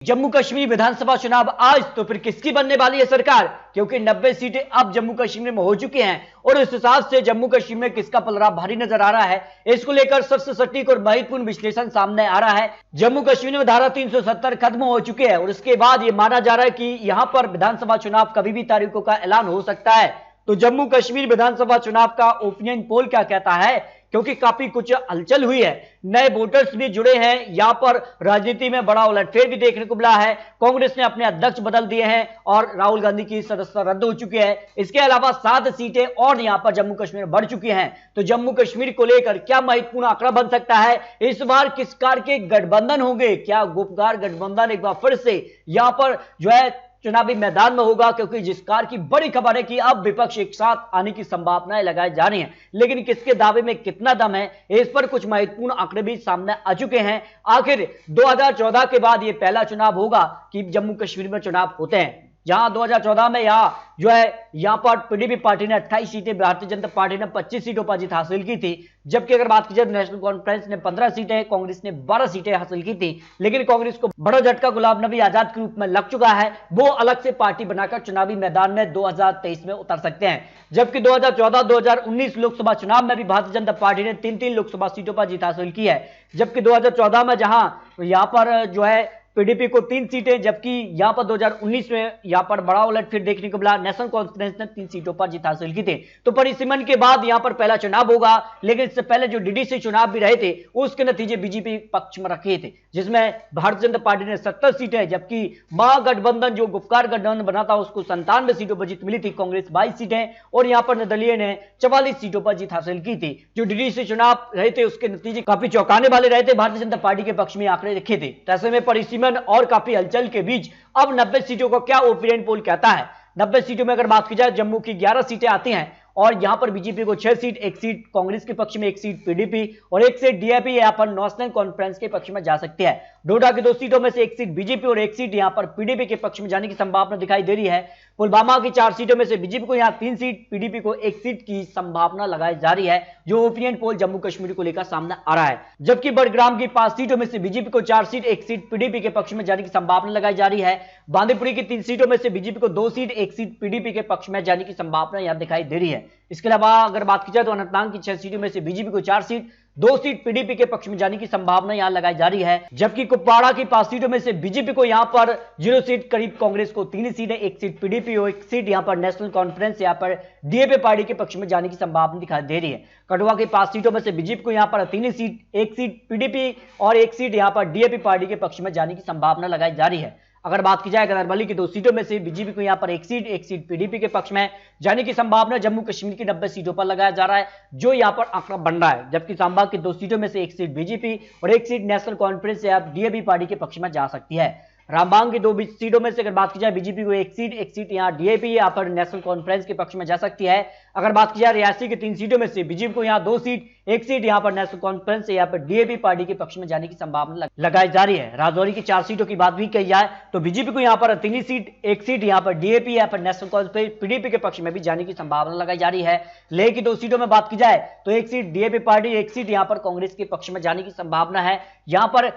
जम्मू कश्मीर विधानसभा चुनाव आज तो फिर किसकी बनने वाली है सरकार, क्योंकि 90 सीटें अब जम्मू कश्मीर में हो चुकी हैं और इस हिसाब से जम्मू कश्मीर में किसका पलड़ा भारी नजर आ रहा है, इसको लेकर सबसे सटीक और महत्वपूर्ण विश्लेषण सामने आ रहा है। जम्मू कश्मीर में धारा 370 खत्म हो चुकी है और इसके बाद यह माना जा रहा है कि यहां पर विधानसभा चुनाव कभी भी तारीखों का ऐलान हो सकता है। तो जम्मू कश्मीर विधानसभा चुनाव का ओपिनियन पोल क्या कहता है, क्योंकि काफी कुछ हलचल हुई है, नए वोटर्स भी जुड़े हैं, यहां पर राजनीति में बड़ा उलटफेर भी देखने को मिला है। कांग्रेस ने अपने अध्यक्ष बदल दिए हैं और राहुल गांधी की सदस्यता रद्द हो चुकी है। इसके अलावा 7 सीटें और यहां पर जम्मू कश्मीर में बढ़ चुकी हैं। तो जम्मू कश्मीर को लेकर क्या महत्वपूर्ण आंकड़ा बन सकता है, इस बार किस कार के गठबंधन होंगे, क्या गुपकार गठबंधन एक बार फिर से यहां पर जो है चुनावी मैदान में होगा, क्योंकि जिस कार की बड़ी खबर है कि अब विपक्ष एक साथ आने की संभावनाएं लगाई जा रही हैं, लेकिन किसके दावे में कितना दम है, इस पर कुछ महत्वपूर्ण आंकड़े भी सामने आ चुके हैं। आखिर 2014 के बाद यह पहला चुनाव होगा कि जम्मू कश्मीर में चुनाव होते हैं, जहां 2014 में यहां पर पीडीपी पार्टी ने 28 सीटें, भारतीय जनता पार्टी ने 25 सीटों पर जीत हासिल की थी, जबकि अगर बात की जाए नेशनल कॉन्फ्रेंस ने 15 सीटें, कांग्रेस ने 12 सीटें हासिल की थी। लेकिन कांग्रेस को बड़ा झटका गुलाम नबी आजाद के रूप में लग चुका है, वो अलग से पार्टी बनाकर चुनावी मैदान में 2023 में उतर सकते हैं। जबकि 2014-2019 लोकसभा चुनाव में भी भारतीय जनता पार्टी ने 3-3 लोकसभा सीटों पर जीत हासिल की है, जबकि 2014 में जहां यहां पर पीडीपी को 3 सीटें, जबकि यहां पर 2019 में यहां पर बड़ा उलटफेर देखने को मिला, नेशनल कॉन्फ्रेंस ने 3 सीटों पर जीत हासिल की थी। तो परिसीमन के बाद यहां पर पहला चुनाव होगा, लेकिन इससे पहले जो डीडीसी चुनाव भी रहे थे उसके नतीजे बीजेपी पक्ष में रखे थे, जिसमें भारतीय जनता पार्टी ने 70 सीटें, जबकि महागठबंधन जो गुपकार गठबंधन बना था उसको 97 सीटों पर जीत मिली थी, कांग्रेस 22 सीटें और यहां पर निर्दलीय ने 44 सीटों पर जीत हासिल की थी। जो डीडीसी चुनाव रहे थे उसके नतीजे काफी चौंकाने वाले रहे थे, भारतीय जनता पार्टी के पक्ष में आंकड़े लिखे थे। ऐसे में परिसीमन और काफी हलचल के बीच अब 90 सीटों को क्या ओपिनियन पोल कहता है। 90 सीटों में अगर बात की जाए, जम्मू की 11 सीटें आती हैं और यहां पर बीजेपी को 6 सीट, 1 सीट कांग्रेस के पक्ष में, 1 सीट पीडीपी और 1 सीट डीएपी यहां पर नेशनल कॉन्फ्रेंस के पक्ष में जा सकती है। डोडा की 2 सीटों में से 1 सीट बीजेपी और 1 सीट यहां पर पीडीपी के पक्ष में जाने की संभावना दिखाई दे रही है। पुलवामा की 4 सीटों में से बीजेपी को यहां 3 सीट, पीडीपी को 1 सीट की संभावना लगाई जा रही है, जो ओपिनियन पोल जम्मू कश्मीर को लेकर सामने आ रहा है। जबकि बड़ग्राम की 5 सीटों में से बीजेपी को 4 सीट, 1 सीट पीडीपी के पक्ष में जाने की संभावना लगाई जा रही है। बांदीपुरी की 3 सीटों में से बीजेपी को 2 सीट, 1 सीट पीडीपी के पक्ष में जाने की संभावना यहां दिखाई दे रही है। इसके अलावा अगर बात की जाए तो अनंतनाग की 6 सीटों में से बीजेपी को 4 सीट, 2 सीट पीडीपी के पक्ष में जाने की संभावना यहां लगाई जा रही है। जबकि कुपवाड़ा की 5 सीटों में से बीजेपी को यहां पर 0 सीट, करीब कांग्रेस को 3 सीटें, 1 सीट पीडीपी और 1 सीट यहां पर नेशनल कॉन्फ्रेंस यहां पर डीएपी पार्टी के पक्ष में जाने की संभावना दिखाई दे रही है। कठुआ की 5 सीटों में से बीजेपी को यहां पर 3 सीट, 1 सीट पीडीपी और 1 सीट यहां पर डीएपी पार्टी के पक्ष में जाने की संभावना लगाई जा रही है। अगर बात की जाए गदरमली की 2 सीटों में से बीजेपी को यहां पर 1 सीट, 1 सीट पीडीपी के पक्ष में जाने की संभावना जम्मू कश्मीर की 90 सीटों पर लगाया जा रहा है, जो यहां पर आंकड़ा बन रहा है। जबकि सांबा की 2 सीटों में से 1 सीट बीजेपी और 1 सीट नेशनल कॉन्फ्रेंस या डीएपी पार्टी के पक्ष में जा सकती है। रामबांग की 2 सीटों में से अगर बात की जाए बीजेपी को 1 सीट, 1 सीट यहां डीएपी यहां पर नेशनल कॉन्फ्रेंस के पक्ष में जा सकती है। अगर बात की जाए रियासी की 3 सीटों में से बीजेपी को यहां 2 सीट, 1 सीट यहां पर नेशनल कॉन्फ्रेंस यहां पर डीएपी पार्टी के पक्ष में जाने की संभावना लगाई जा रही है। राजौरी की 4 सीटों की बात भी कही जाए तो बीजेपी को यहां पर 3 सीट, 1 सीट यहां पर डीएपी यहां पर नेशनल कॉन्फ्रेंस पीडीपी के पक्ष में भी जाने की संभावना लगाई जा रही है। लेह की 2 सीटों में बात की जाए तो 1 सीट डीएपी पार्टी, 1 सीट यहां पर कांग्रेस के पक्ष में जाने की संभावना है। यहां पर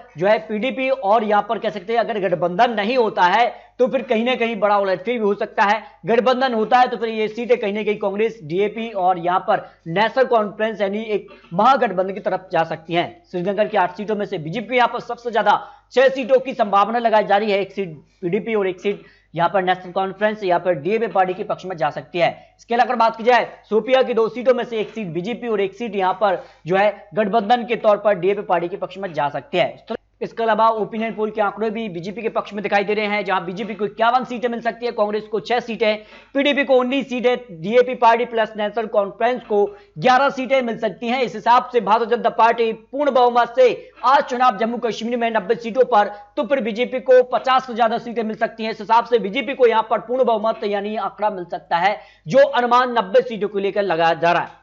पीडीपी और यहां पर कह सकते हैं अगर गठबंधन नहीं होता है तो फिर कहीं ना कहीं बड़ा उलटफेर भी हो सकता है। गठबंधन होता है तो फिर ये सीटें कहीं ना कहीं कांग्रेस, डीएपी और यहां पर नेशनल कॉन्फ्रेंस यानी एक महागठबंधन की तरफ जा सकती हैं। श्रीनगर की 8 सीटों में से बीजेपी यहां पर सबसे ज्यादा 6 सीटों की संभावना लगाई जा रही है, 1 सीट पीडीपी और 1 सीट यहां पर नेशनल कॉन्फ्रेंस यहां पर डीएपी पार्टी के पक्ष में जा सकती है। इसके अलावा अगर बात की जाए शोपिया की 2 सीटों में से 1 सीट बीजेपी और 1 सीट यहां पर गठबंधन के तौर पर डीएपी पार्टी के पक्ष में जा सकती है। इसके अलावा ओपिनियन पोल के आंकड़े भी बीजेपी के पक्ष में दिखाई दे रहे हैं, जहां बीजेपी को 51 सीटें मिल सकती है, कांग्रेस को 6 सीटें, पीडीपी को 19 सीटें, DAP party plus national conference को 11 सीटें मिल सकती हैं। इस हिसाब से भारतीय जनता पार्टी पूर्ण बहुमत से आज चुनाव जम्मू कश्मीर में 90 सीटों पर, तो फिर बीजेपी को 50 से ज्यादा सीटें मिल सकती हैं। इस हिसाब से बीजेपी को यहां पर पूर्ण बहुमत यानी आंकड़ा मिल सकता है, जो अनुमान 90 सीटों को लेकर लगाया जा रहा है।